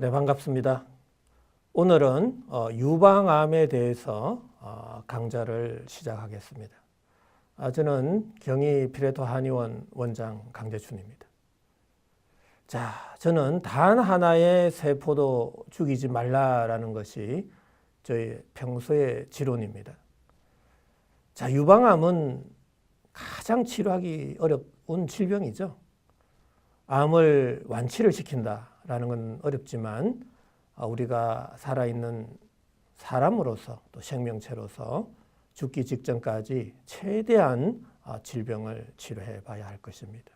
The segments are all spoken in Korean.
네, 반갑습니다. 오늘은 유방암에 대해서 강좌를 시작하겠습니다. 저는 경희 피레토 한의원 원장 강재춘입니다. 자, 저는 단 하나의 세포도 죽이지 말라라는 것이 저희 평소의 지론입니다. 자, 유방암은 가장 치료하기 어려운 질병이죠. 암을 완치를 시킨다라는 건 어렵지만 우리가 살아있는 사람으로서 또 생명체로서 죽기 직전까지 최대한 질병을 치료해 봐야 할 것입니다.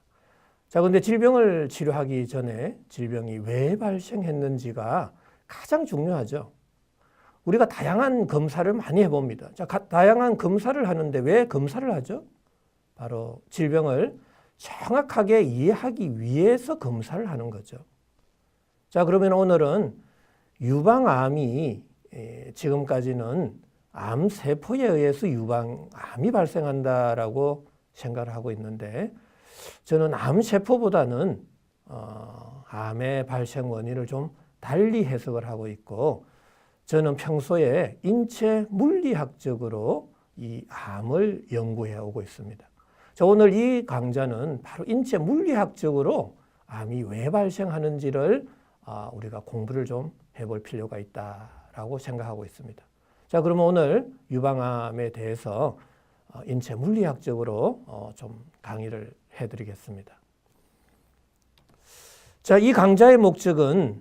자, 근데 질병을 치료하기 전에 질병이 왜 발생했는지가 가장 중요하죠. 우리가 다양한 검사를 많이 해봅니다. 자, 다양한 검사를 하는데 왜 검사를 하죠? 바로 질병을 정확하게 이해하기 위해서 검사를 하는 거죠. 자, 그러면 오늘은 유방암이 지금까지는 암세포에 의해서 유방암이 발생한다라고 생각을 하고 있는데 저는 암세포보다는 암의 발생 원인을 좀 달리 해석을 하고 있고 저는 평소에 인체 물리학적으로 이 암을 연구해 오고 있습니다. 자, 오늘 이 강좌는 바로 인체 물리학적으로 암이 왜 발생하는지를 우리가 공부를 좀 해볼 필요가 있다라고 생각하고 있습니다. 자, 그러면 오늘 유방암에 대해서 인체 물리학적으로 좀 강의를 해드리겠습니다. 자, 이 강좌의 목적은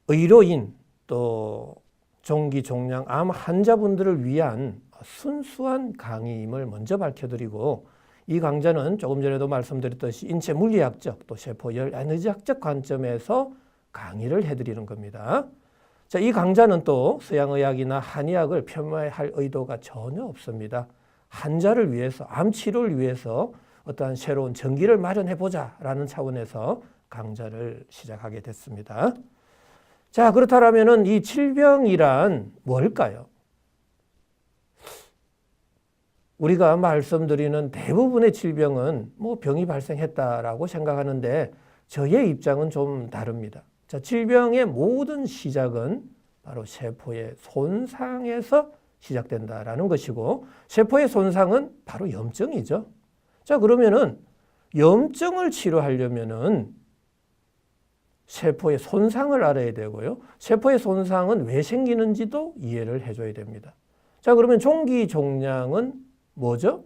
의료인 또 종기 종양 암 환자분들을 위한 순수한 강의임을 먼저 밝혀드리고 이 강좌는 조금 전에도 말씀드렸듯이 인체 물리학적 또 세포열 에너지학적 관점에서 강의를 해드리는 겁니다. 자, 이 강좌는 또 서양의학이나 한의학을 폄하할 의도가 전혀 없습니다. 환자를 위해서 암 치료를 위해서 어떠한 새로운 전기를 마련해 보자라는 차원에서 강좌를 시작하게 됐습니다. 자, 그렇다면 이 질병이란 뭘까요? 우리가 말씀드리는 대부분의 질병은 병이 발생했다라고 생각하는데 저의 입장은 좀 다릅니다. 자, 질병의 모든 시작은 바로 세포의 손상에서 시작된다라는 것이고 세포의 손상은 바로 염증이죠. 자, 그러면은 염증을 치료하려면은 세포의 손상을 알아야 되고요. 세포의 손상은 왜 생기는지도 이해를 해줘야 됩니다. 자, 그러면 종기 종양은 뭐죠?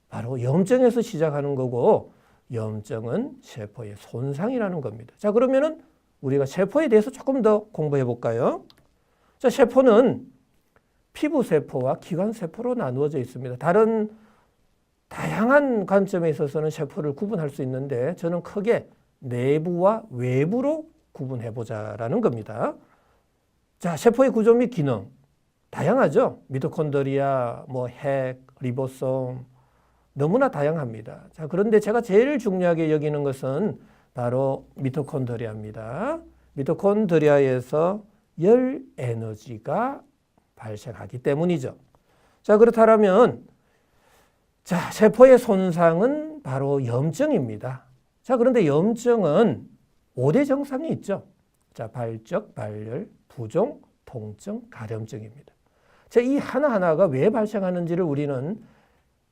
바로 염증에서 시작하는 거고 염증은 세포의 손상이라는 겁니다. 자, 그러면은 우리가 세포에 대해서 조금 더 공부해 볼까요? 자, 세포는 피부세포와 기관세포로 나누어져 있습니다. 다른 다양한 관점에 있어서는 세포를 구분할 수 있는데 저는 크게 내부와 외부로 구분해 보자라는 겁니다. 자, 세포의 구조 및 기능 다양하죠. 미토콘드리아, 핵, 리보솜 너무나 다양합니다. 자, 그런데 제가 제일 중요하게 여기는 것은 바로 미토콘드리아입니다. 미토콘드리아에서 열 에너지가 발생하기 때문이죠. 자, 그렇다면 자, 세포의 손상은 바로 염증입니다. 자, 그런데 염증은 5대 증상이 있죠. 자, 발적, 발열, 부종, 통증, 가려움증입니다. 자, 이 하나하나가 왜 발생하는지를 우리는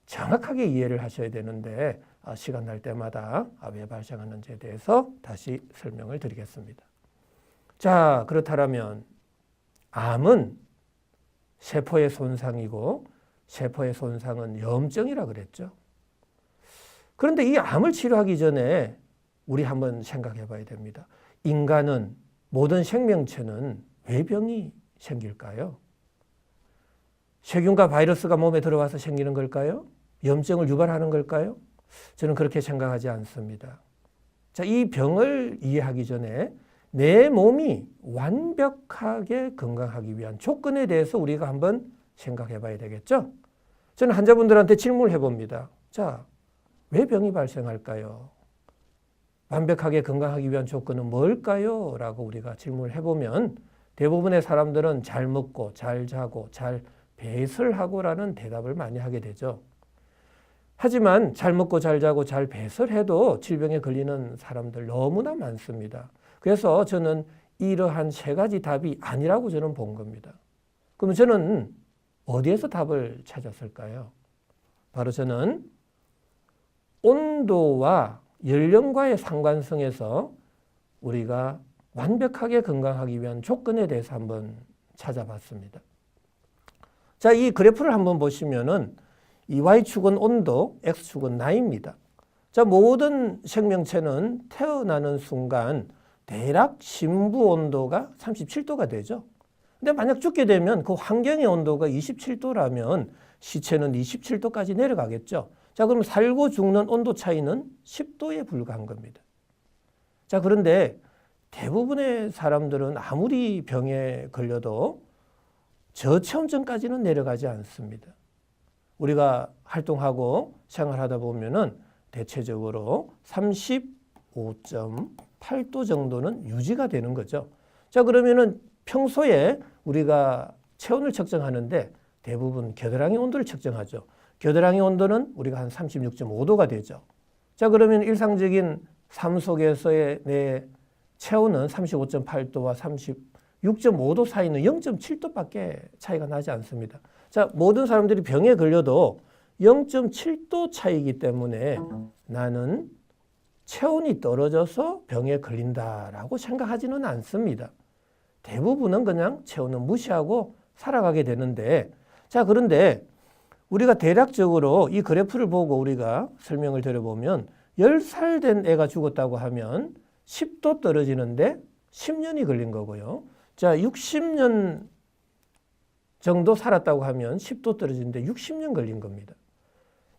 정확하게 이해를 하셔야 되는데 시간 날 때마다 왜 발생하는지에 대해서 다시 설명을 드리겠습니다. 자, 그렇다면 암은 세포의 손상이고 세포의 손상은 염증이라 그랬죠. 그런데 이 암을 치료하기 전에 우리 한번 생각해 봐야 됩니다. 인간은 모든 생명체는 왜 병이 생길까요? 세균과 바이러스가 몸에 들어와서 생기는 걸까요? 염증을 유발하는 걸까요? 저는 그렇게 생각하지 않습니다. 자, 이 병을 이해하기 전에 내 몸이 완벽하게 건강하기 위한 조건에 대해서 우리가 한번 생각해 봐야 되겠죠? 저는 환자분들한테 질문을 해봅니다. 자, 왜 병이 발생할까요? 완벽하게 건강하기 위한 조건은 뭘까요? 라고 우리가 질문을 해보면 대부분의 사람들은 잘 먹고 잘 자고 잘 배설하고라는 대답을 많이 하게 되죠. 하지만 잘 먹고 잘 자고 잘 배설해도 질병에 걸리는 사람들 너무나 많습니다. 그래서 저는 이러한 세 가지 답이 아니라고 저는 본 겁니다. 그럼 저는 어디에서 답을 찾았을까요? 바로 저는 온도와 연령과의 상관성에서 우리가 완벽하게 건강하기 위한 조건에 대해서 한번 찾아봤습니다. 자, 이 그래프를 한번 보시면은 이 Y축은 온도, X축은 나이입니다. 자, 모든 생명체는 태어나는 순간 대략 심부 온도가 37도가 되죠. 근데 만약 죽게 되면 그 환경의 온도가 27도라면 시체는 27도까지 내려가겠죠. 자, 그럼 살고 죽는 온도 차이는 10도에 불과한 겁니다. 자, 그런데 대부분의 사람들은 아무리 병에 걸려도 저체온증까지는 내려가지 않습니다. 우리가 활동하고 생활하다 보면은 대체적으로 35.8도 정도는 유지가 되는 거죠. 자, 그러면은 평소에 우리가 체온을 측정하는데 대부분 겨드랑이 온도를 측정하죠. 겨드랑이 온도는 우리가 한 36.5도가 되죠. 자, 그러면 일상적인 삶 속에서의 내 체온은 35.8도와 36.5도 사이는 0.7도밖에 차이가 나지 않습니다. 자, 모든 사람들이 병에 걸려도 0.7도 차이이기 때문에 나는 체온이 떨어져서 병에 걸린다라고 생각하지는 않습니다. 대부분은 그냥 체온은 무시하고 살아가게 되는데, 자, 그런데 우리가 대략적으로 이 그래프를 보고 우리가 설명을 드려보면 10살 된 애가 죽었다고 하면 10도 떨어지는데 10년이 걸린 거고요. 자, 60년 정도 살았다고 하면 10도 떨어지는데 60년 걸린 겁니다.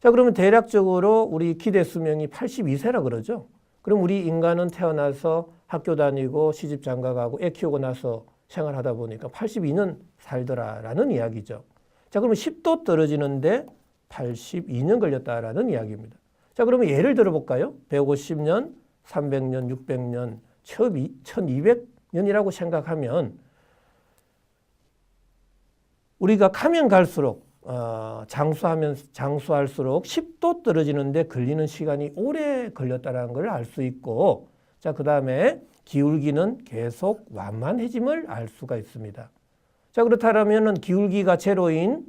자, 그러면 대략적으로 우리 기대 수명이 82세라 그러죠. 그럼 우리 인간은 태어나서 학교 다니고 시집 장가 가고 애 키우고 나서 생활하다 보니까 82년 살더라라는 이야기죠. 자, 그러면 10도 떨어지는데 82년 걸렸다라는 이야기입니다. 자, 그러면 예를 들어볼까요? 150년, 300년, 600년, 1200년이라고 생각하면 우리가 가면 갈수록 장수할수록 10도 떨어지는데 걸리는 시간이 오래 걸렸다는 걸 알 수 있고, 자, 그 다음에 기울기는 계속 완만해짐을 알 수가 있습니다. 자, 그렇다면 기울기가 제로인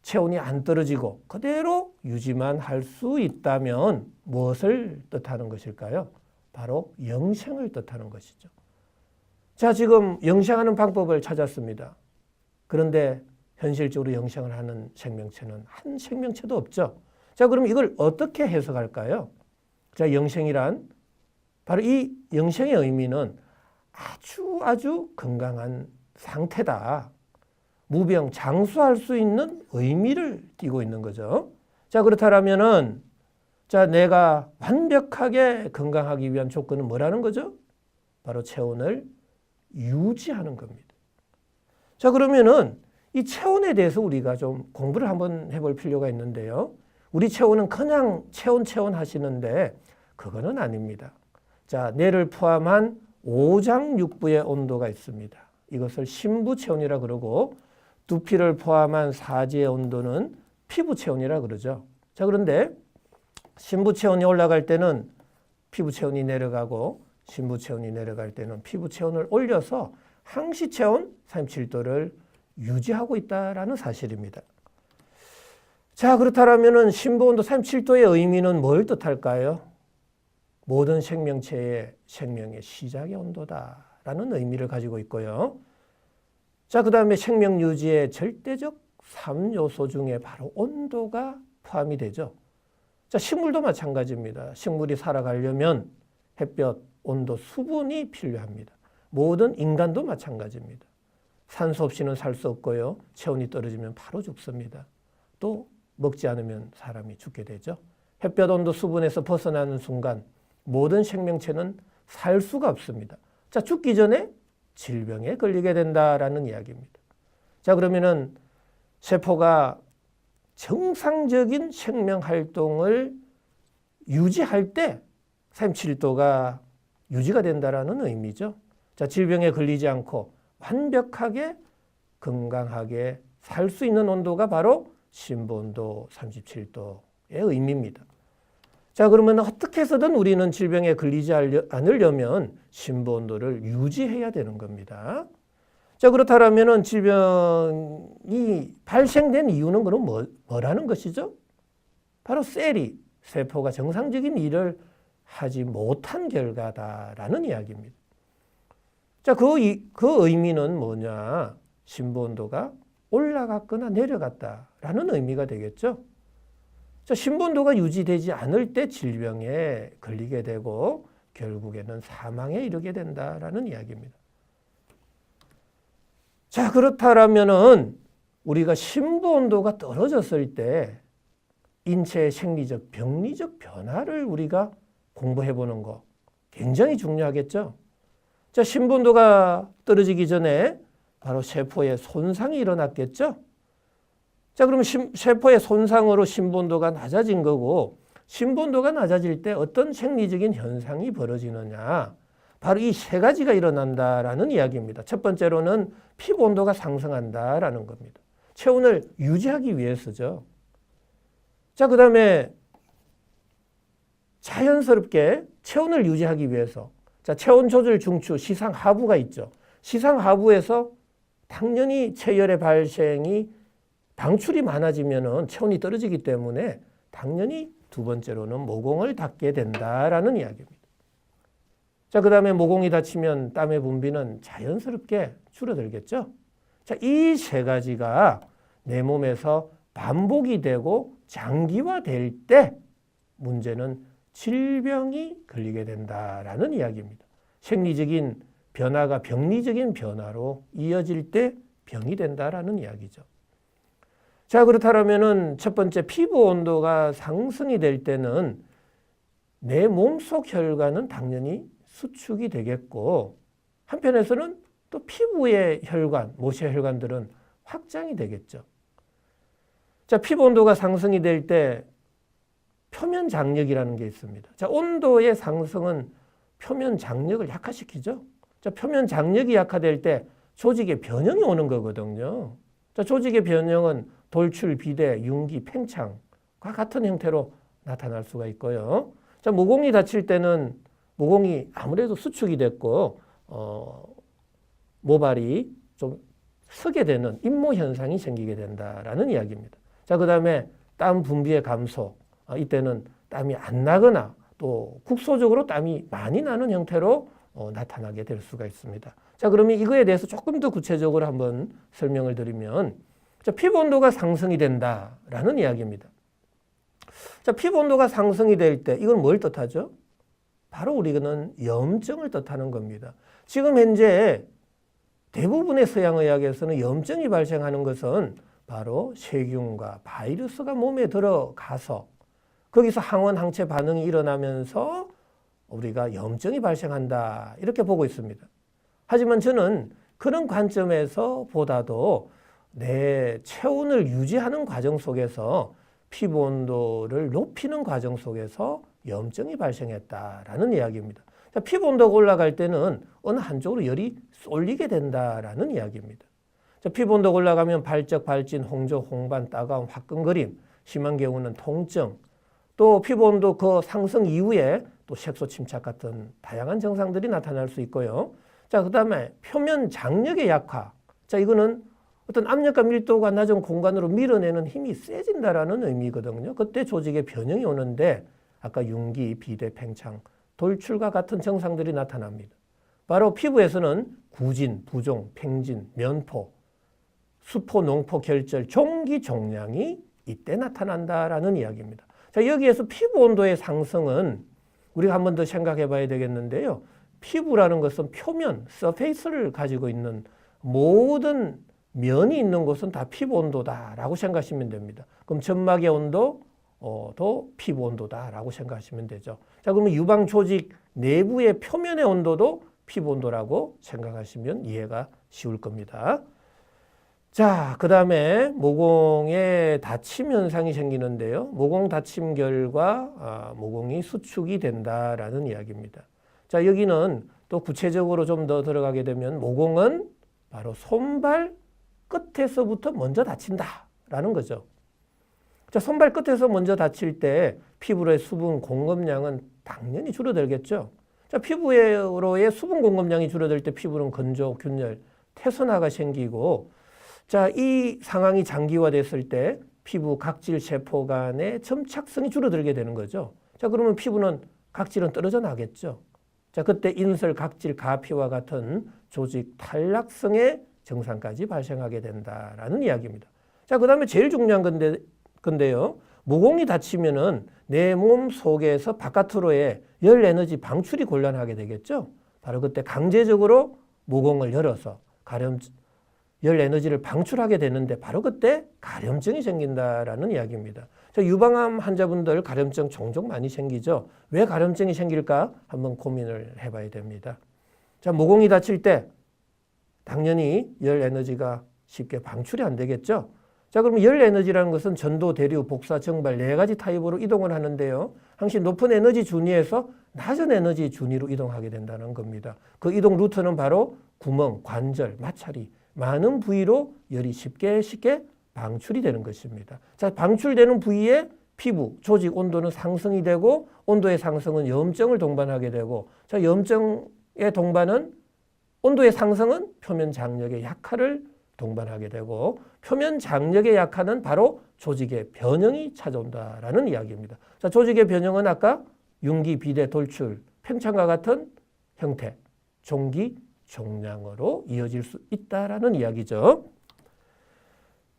체온이 안 떨어지고 그대로 유지만 할 수 있다면 무엇을 뜻하는 것일까요? 바로 영생을 뜻하는 것이죠. 자, 지금 영생하는 방법을 찾았습니다. 그런데 현실적으로 영생을 하는 생명체는 한 생명체도 없죠. 자, 그럼 이걸 어떻게 해석할까요? 자, 영생이란 바로 이 영생의 의미는 아주 건강한 상태다. 무병 장수할 수 있는 의미를 띠고 있는 거죠. 자, 그렇다면은 자, 내가 완벽하게 건강하기 위한 조건은 뭐라는 거죠? 바로 체온을 유지하는 겁니다. 자, 그러면은 이 체온에 대해서 우리가 좀 공부를 한번 해볼 필요가 있는데요. 우리 체온은 그냥 체온 하시는데 그거는 아닙니다. 자, 뇌를 포함한 오장육부의 온도가 있습니다. 이것을 심부체온이라 그러고 두피를 포함한 사지의 온도는 피부체온이라 그러죠. 자, 그런데 심부체온이 올라갈 때는 피부체온이 내려가고 심부체온이 내려갈 때는 피부체온을 올려서 항시체온 37도를 유지하고 있다는 사실입니다. 자, 그렇다면 심부온도 37도의 의미는 뭘 뜻할까요? 모든 생명체의 생명의 시작의 온도다라는 의미를 가지고 있고요. 자, 그 다음에 생명 유지의 절대적 3요소 중에 바로 온도가 포함이 되죠. 자, 식물도 마찬가지입니다. 식물이 살아가려면 햇볕, 온도, 수분이 필요합니다. 모든 인간도 마찬가지입니다. 산소 없이는 살 수 없고요. 체온이 떨어지면 바로 죽습니다. 또 먹지 않으면 사람이 죽게 되죠. 햇볕, 온도, 수분에서 벗어나는 순간 모든 생명체는 살 수가 없습니다. 자, 죽기 전에 질병에 걸리게 된다라는 이야기입니다. 자, 그러면은 세포가 정상적인 생명 활동을 유지할 때 37도가 유지가 된다라는 의미죠. 자, 질병에 걸리지 않고 완벽하게 건강하게 살 수 있는 온도가 바로 심부온도 37도의 의미입니다. 자, 그러면 어떻게 해서든 우리는 질병에 걸리지 않으려면 심부 온도를 유지해야 되는 겁니다. 자, 그렇다면 질병이 발생된 이유는 그럼 뭐라는 것이죠? 바로 셀이, 세포가 정상적인 일을 하지 못한 결과다라는 이야기입니다. 자, 그 의미는 뭐냐? 심부 온도가 올라갔거나 내려갔다라는 의미가 되겠죠. 자, 심부 온도가 유지되지 않을 때 질병에 걸리게 되고 결국에는 사망에 이르게 된다라는 이야기입니다. 자, 그렇다면은 우리가 심부 온도가 떨어졌을 때 인체의 생리적, 병리적 변화를 우리가 공부해 보는 거 굉장히 중요하겠죠. 자, 심부 온도가 떨어지기 전에 바로 세포의 손상이 일어났겠죠. 자, 그러면 세포의 손상으로 심부 온도가 낮아진 거고, 심부 온도가 낮아질 때 어떤 생리적인 현상이 벌어지느냐, 바로 이 세 가지가 일어난다라는 이야기입니다. 첫 번째로는 피부 온도가 상승한다라는 겁니다. 체온을 유지하기 위해서죠. 자, 그 다음에 자연스럽게 체온을 유지하기 위해서, 자, 체온 조절 중추 시상하부가 있죠. 시상하부에서 당연히 체열의 발생이 방출이 많아지면은 체온이 떨어지기 때문에 당연히 두 번째로는 모공을 닫게 된다라는 이야기입니다. 자, 그 다음에 모공이 닫히면 땀의 분비는 자연스럽게 줄어들겠죠. 자, 이 세 가지가 내 몸에서 반복이 되고 장기화될 때 문제는 질병이 걸리게 된다라는 이야기입니다. 생리적인 변화가 병리적인 변화로 이어질 때 병이 된다라는 이야기죠. 자, 그렇다면은 첫 번째 피부 온도가 상승이 될 때는 내 몸속 혈관은 당연히 수축이 되겠고, 한편에서는 또 피부의 혈관, 모세 혈관들은 확장이 되겠죠. 자, 피부 온도가 상승이 될 때 표면 장력이라는 게 있습니다. 자, 온도의 상승은 표면 장력을 약화시키죠. 자, 표면 장력이 약화될 때 조직의 변형이 오는 거거든요. 자, 조직의 변형은 돌출, 비대, 융기, 팽창과 같은 형태로 나타날 수가 있고요. 자, 모공이 닫힐 때는 모공이 아무래도 수축이 됐고 모발이 좀 서게 되는 인모 현상이 생기게 된다라는 이야기입니다. 자, 그 다음에 땀 분비의 감소, 이때는 땀이 안 나거나 또 국소적으로 땀이 많이 나는 형태로 나타나게 될 수가 있습니다. 자, 그러면 이거에 대해서 조금 더 구체적으로 한번 설명을 드리면, 자, 피부 온도가 상승이 된다라는 이야기입니다. 자, 피부 온도가 상승이 될 때 이건 뭘 뜻하죠? 바로 우리는 염증을 뜻하는 겁니다. 지금 현재 대부분의 서양의학에서는 염증이 발생하는 것은 바로 세균과 바이러스가 몸에 들어가서 거기서 항원, 항체 반응이 일어나면서 우리가 염증이 발생한다, 이렇게 보고 있습니다. 하지만 저는 그런 관점에서 보다도 내 체온을 유지하는 과정 속에서 피부 온도를 높이는 과정 속에서 염증이 발생했다라는 이야기입니다. 자, 피부 온도가 올라갈 때는 어느 한쪽으로 열이 쏠리게 된다라는 이야기입니다. 자, 피부 온도가 올라가면 발적, 발진, 홍조, 홍반, 따가움, 화끈거림, 심한 경우는 통증, 또 피부 온도 그 상승 이후에 또 색소 침착 같은 다양한 증상들이 나타날 수 있고요. 자, 그 다음에 표면 장력의 약화. 자, 이거는 어떤 압력과 밀도가 낮은 공간으로 밀어내는 힘이 세진다라는 의미거든요. 그때 조직의 변형이 오는데 아까 융기, 비대, 팽창, 돌출과 같은 증상들이 나타납니다. 바로 피부에서는 구진, 부종, 팽진, 면포, 수포, 농포, 결절, 종기, 종양이 이때 나타난다라는 이야기입니다. 자, 여기에서 피부 온도의 상승은 우리가 한 번 더 생각해 봐야 되겠는데요. 피부라는 것은 표면, 서페이스를 가지고 있는 모든 면이 있는 곳은 다 피부 온도다라고 생각하시면 됩니다. 그럼 점막의 온도도 피부 온도다라고 생각하시면 되죠. 자, 그러면 유방 조직 내부의 표면의 온도도 피부 온도라고 생각하시면 이해가 쉬울 겁니다. 자, 그 다음에 모공에 다침 현상이 생기는데요. 모공 다침 결과 모공이 수축이 된다라는 이야기입니다. 자, 여기는 또 구체적으로 좀 더 들어가게 되면 모공은 바로 손발 끝에서부터 먼저 다친다라는 거죠. 자, 손발 끝에서 먼저 다칠 때 피부로의 수분 공급량은 당연히 줄어들겠죠. 자, 피부로의 수분 공급량이 줄어들 때 피부는 건조, 균열, 태선화가 생기고, 자, 이 상황이 장기화됐을 때 피부 각질 세포 간의 점착성이 줄어들게 되는 거죠. 자, 그러면 피부는 각질은 떨어져 나겠죠. 자, 그때 인설, 각질, 가피와 같은 조직 탈락성의 증상까지 발생하게 된다라는 이야기입니다. 자, 그 다음에 제일 중요한 건데요. 모공이 다치면은 내 몸 속에서 바깥으로의 열 에너지 방출이 곤란하게 되겠죠. 바로 그때 강제적으로 모공을 열어서 열 에너지를 방출하게 되는데 바로 그때 가려움증이 생긴다라는 이야기입니다. 자, 유방암 환자분들 가려움증 종종 많이 생기죠. 왜 가려움증이 생길까? 한번 고민을 해봐야 됩니다. 자, 모공이 다칠 때 당연히 열 에너지가 쉽게 방출이 안 되겠죠. 자, 그러면 열 에너지라는 것은 전도, 대류, 복사, 정발 네 가지 타입으로 이동을 하는데요. 항시 높은 에너지 준위에서 낮은 에너지 준위로 이동하게 된다는 겁니다. 그 이동 루트는 바로 구멍, 관절, 마찰이 많은 부위로 열이 쉽게 방출이 되는 것입니다. 자, 방출되는 부위에 피부, 조직 온도는 상승이 되고 온도의 상승은 염증을 동반하게 되고, 자, 염증의 동반은 온도의 상승은 표면 장력의 약화를 동반하게 되고, 표면 장력의 약화는 바로 조직의 변형이 찾아온다라는 이야기입니다. 자, 조직의 변형은 아까 융기, 비대, 돌출, 팽창과 같은 형태, 종기, 종양으로 이어질 수 있다라는 이야기죠.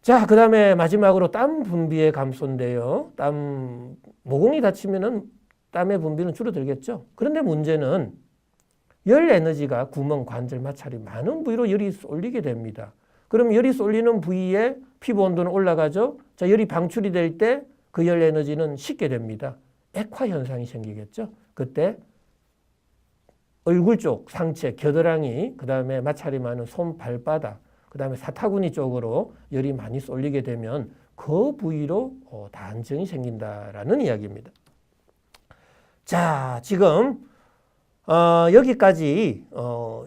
자, 그 다음에 마지막으로 땀 분비의 감소인데요. 모공이 다치면은 땀의 분비는 줄어들겠죠. 그런데 문제는 열 에너지가 구멍, 관절, 마찰이 많은 부위로 열이 쏠리게 됩니다. 그럼 열이 쏠리는 부위에 피부 온도는 올라가죠. 자, 열이 방출이 될 때 그 열 에너지는 식게 됩니다. 액화 현상이 생기겠죠. 그때 얼굴 쪽 상체, 겨드랑이, 그 다음에 마찰이 많은 손, 발바닥, 그 다음에 사타구니 쪽으로 열이 많이 쏠리게 되면 그 부위로 다한증이 생긴다라는 이야기입니다. 자, 지금 여기까지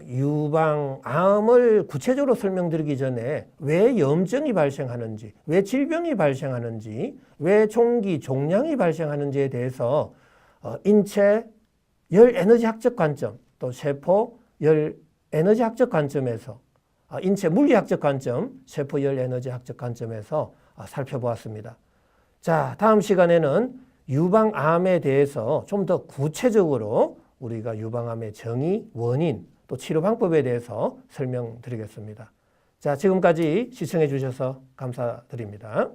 유방암을 구체적으로 설명드리기 전에 왜 염증이 발생하는지, 왜 질병이 발생하는지, 왜 종기, 종양이 발생하는지에 대해서 인체 열 에너지학적 관점, 또 세포 열 에너지학적 관점에서, 인체 물리학적 관점, 세포 열 에너지학적 관점에서 살펴보았습니다. 자, 다음 시간에는 유방암에 대해서 좀 더 구체적으로 우리가 유방암의 정의, 원인, 또 치료 방법에 대해서 설명드리겠습니다. 자, 지금까지 시청해 주셔서 감사드립니다.